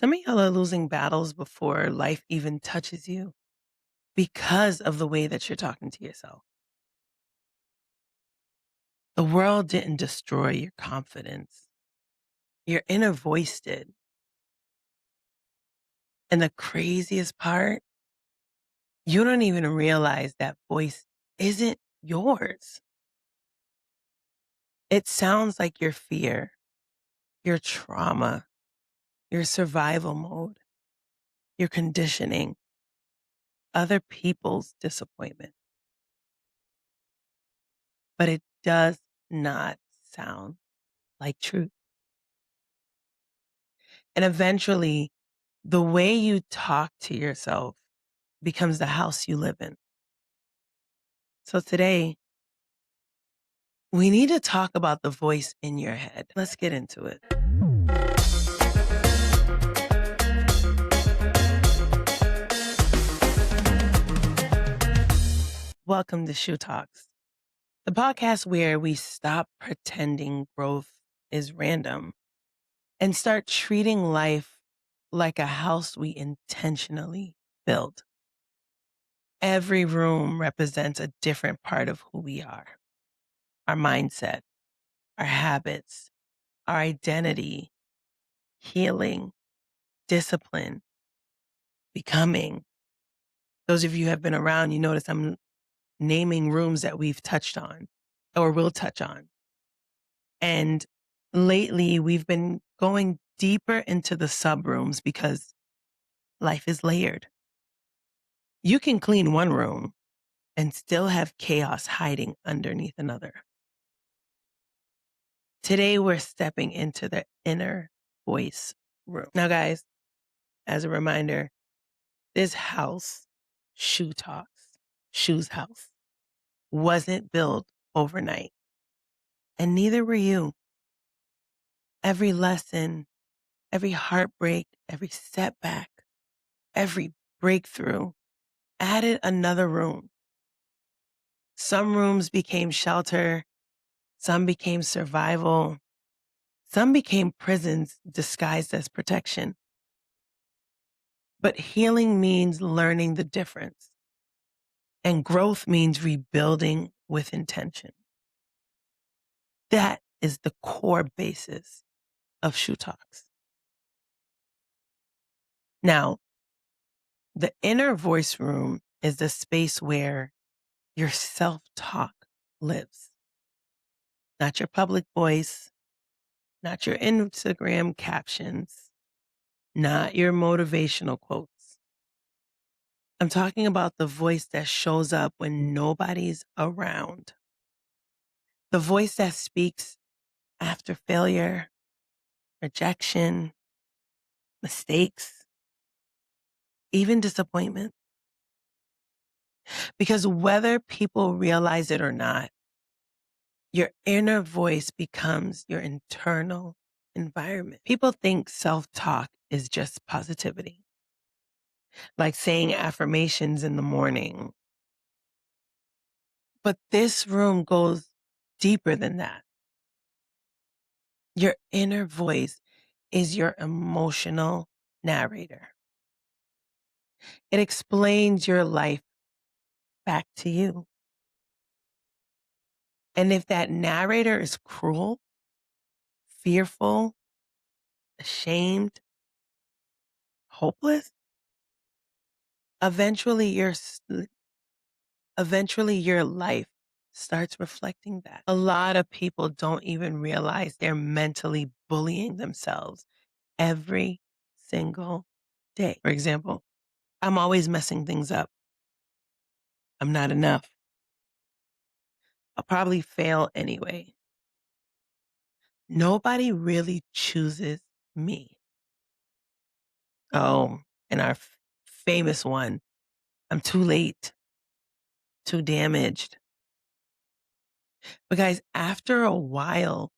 Some of y'all are losing battles before life even touches you because of the way that you're talking to yourself. The world didn't destroy your confidence. Your inner voice did. And the craziest part, you don't even realize that voice isn't yours. It sounds like your fear, your trauma, your survival mode, your conditioning, other people's disappointment. But it does not sound like truth. And eventually, the way you talk to yourself becomes the house you live in. So today, we need to talk about the voice in your head. Let's get into it. Welcome to Shou Talks, the podcast where we stop pretending growth is random and start treating life like a house we intentionally build. Every room represents a different part of who we are: our mindset, our habits, our identity, healing, discipline, becoming. Those of you who have been around, you notice I'm naming rooms that we've touched on or will touch on. And lately, we've been going deeper into the sub rooms because life is layered. You can clean one room and still have chaos hiding underneath another. Today, we're stepping into the inner voice room. Now, guys, as a reminder, this house, Shou Talks, Shou's house, wasn't built overnight. And neither were you. Every lesson, every heartbreak, every setback, every breakthrough added another room. Some rooms became shelter, some became survival, some became prisons disguised as protection. But healing means learning the difference, and growth means rebuilding with intention. That is the core basis of Shou Talks. Now, the inner voice room is the space where your self-talk lives. Not your public voice, not your Instagram captions, not your motivational quotes. I'm talking about the voice that shows up when nobody's around. The voice that speaks after failure, rejection, mistakes, even disappointment. Because whether people realize it or not, your inner voice becomes your internal environment. People think self-talk is just positivity, like saying affirmations in the morning. But this room goes deeper than that. Your inner voice is your emotional narrator. It explains your life back to you. And if that narrator is cruel, fearful, ashamed, hopeless, eventually your life starts reflecting that. A lot of people don't even realize they're mentally bullying themselves every single day. For example, I'm always messing things up. I'm not enough. I'll probably fail anyway. Nobody really chooses me. Oh, and our famous one, I'm too late, too damaged. But guys, after a while,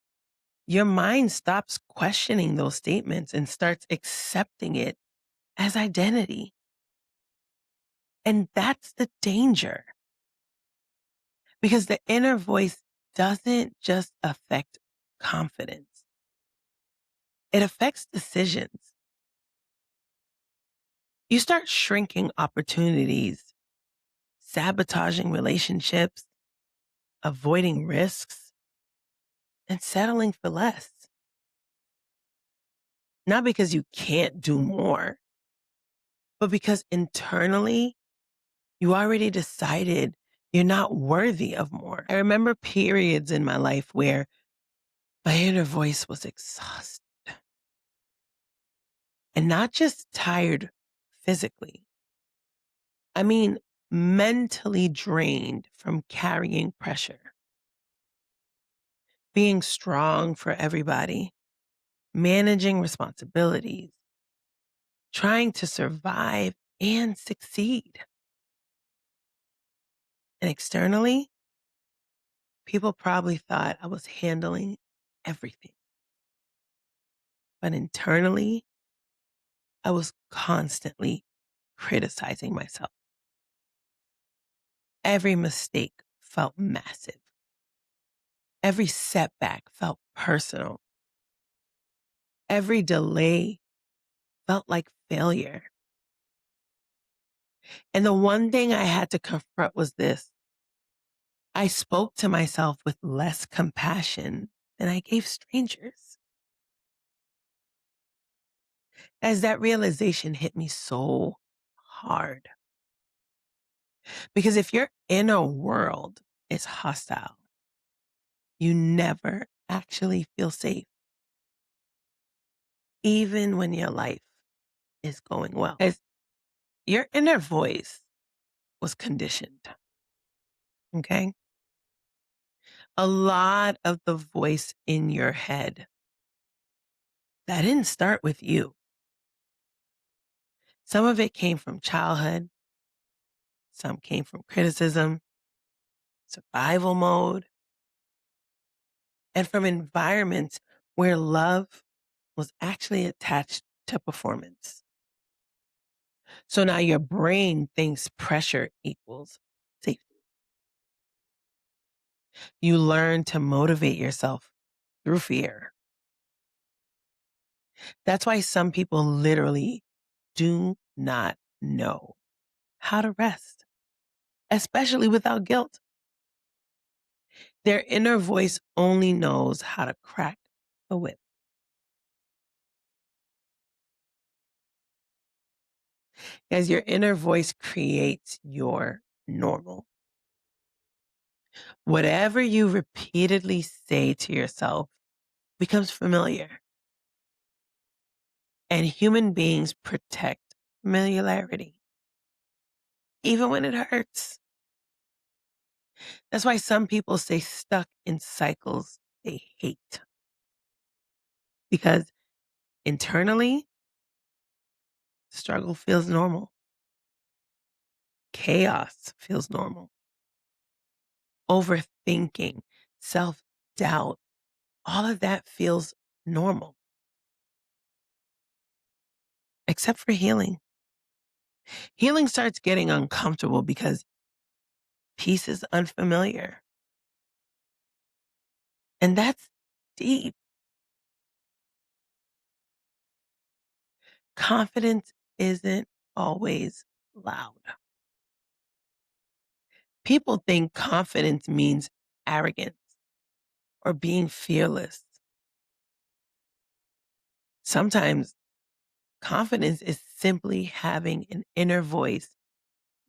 your mind stops questioning those statements and starts accepting it as identity. And that's the danger. Because the inner voice doesn't just affect confidence. It affects decisions. You start shrinking opportunities, sabotaging relationships, avoiding risks, and settling for less. Not because you can't do more, but because internally you already decided you're not worthy of more. I remember periods in my life where my inner voice was exhausted and not just tired physically. I mean, mentally drained from carrying pressure, being strong for everybody, managing responsibilities, trying to survive and succeed. And externally, people probably thought I was handling everything. But internally, I was constantly criticizing myself. Every mistake felt massive. Every setback felt personal. Every delay felt like failure. And the one thing I had to confront was this: I spoke to myself with less compassion than I gave strangers. As that realization hit me so hard. Because if your inner world is hostile, you never actually feel safe, even when your life is going well. As your inner voice was conditioned, okay? A lot of the voice in your head, that didn't start with you. Some of it came from childhood, some came from criticism, survival mode, and from environments where love was actually attached to performance. So now your brain thinks pressure equals safety. You learn to motivate yourself through fear. That's why some people literally do not know how to rest, especially without guilt. Their inner voice only knows how to crack the whip. As your inner voice creates your normal. Whatever you repeatedly say to yourself becomes familiar. And human beings protect familiarity, even when it hurts. That's why some people stay stuck in cycles they hate, because internally, struggle feels normal. Chaos feels normal. Overthinking, self doubt, all of that feels normal, except for healing. Healing starts getting uncomfortable because peace is unfamiliar. And that's deep. Confidence isn't always loud. People think confidence means arrogance or being fearless. Sometimes confidence is simply having an inner voice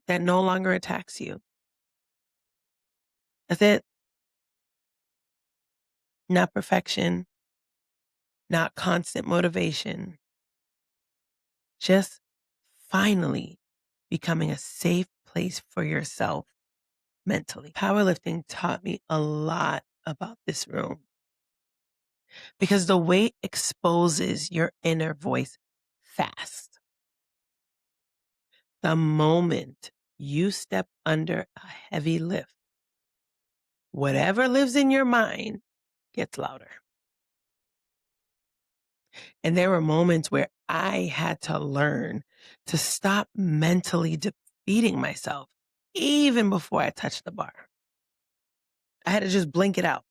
that no longer attacks you. That's it. Not perfection, not constant motivation, just finally becoming a safe place for yourself mentally. Powerlifting taught me a lot about this room because the weight exposes your inner voice fast. The moment you step under a heavy lift, whatever lives in your mind gets louder. And there were moments where I had to learn to stop mentally defeating myself even before I touched the bar. I had to just blink it out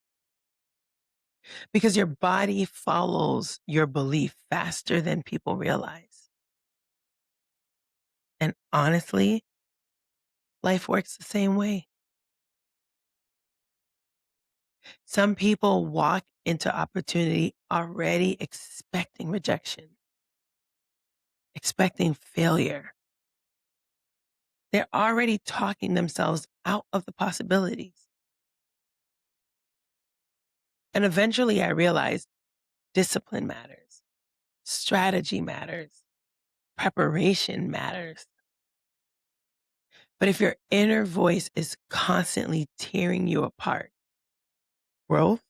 because your body follows your belief faster than people realize. And honestly, life works the same way. Some people walk into opportunity already expecting rejection, expecting failure. They're already talking themselves out of the possibilities. And eventually I realized discipline matters, strategy matters, preparation matters. But if your inner voice is constantly tearing you apart, growth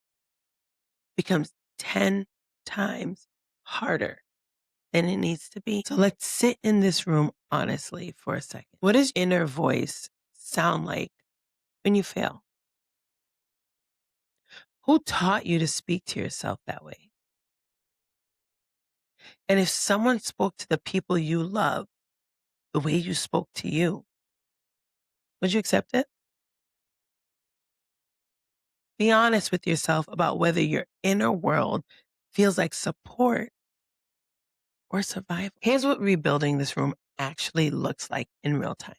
becomes 10 times harder than it needs to be. So let's sit in this room honestly for a second. What does inner voice sound like when you fail? Who taught you to speak to yourself that way? And if someone spoke to the people you love the way you spoke to you, would you accept it? Be honest with yourself about whether your inner world feels like support or survival. Here's what rebuilding this room actually looks like in real time.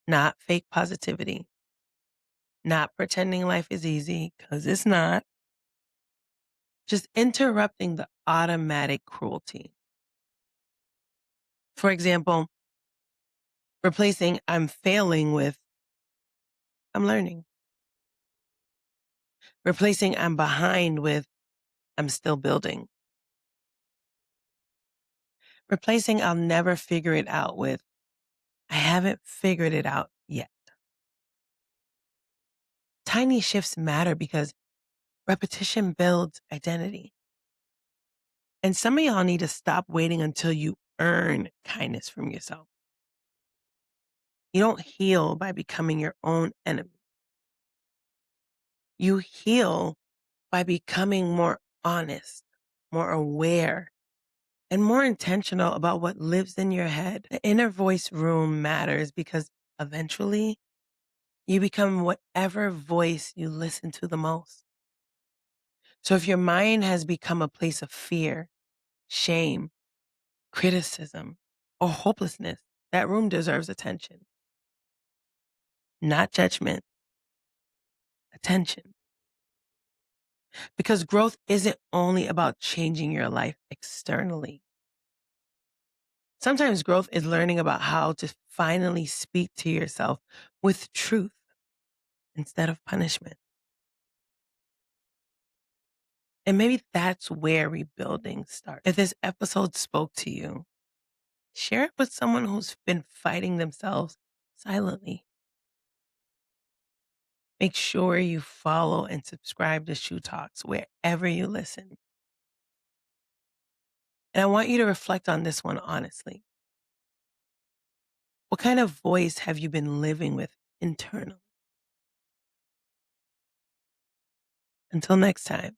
Not fake positivity, not pretending life is easy, because it's not. Just interrupting the automatic cruelty. For example, replacing I'm failing with I'm learning. Replacing I'm behind with I'm still building. Replacing I'll never figure it out with I haven't figured it out yet. Tiny shifts matter because repetition builds identity. And some of y'all need to stop waiting until you earn kindness from yourself. You don't heal by becoming your own enemy. You heal by becoming more honest, more aware, and more intentional about what lives in your head. The inner voice room matters because eventually you become whatever voice you listen to the most. So if your mind has become a place of fear, shame, criticism, or hopelessness, that room deserves attention. Not judgment, attention. Because growth isn't only about changing your life externally. Sometimes growth is learning about how to finally speak to yourself with truth instead of punishment. And maybe that's where rebuilding starts. If this episode spoke to you, share it with someone who's been fighting themselves silently. Make sure you follow and subscribe to Shou Talks wherever you listen. And I want you to reflect on this one honestly. What kind of voice have you been living with internally? Until next time,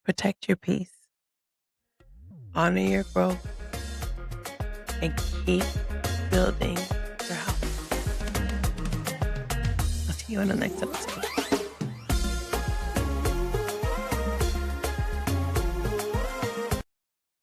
protect your peace, honor your growth, and keep building your house. I'll see you on the next episode.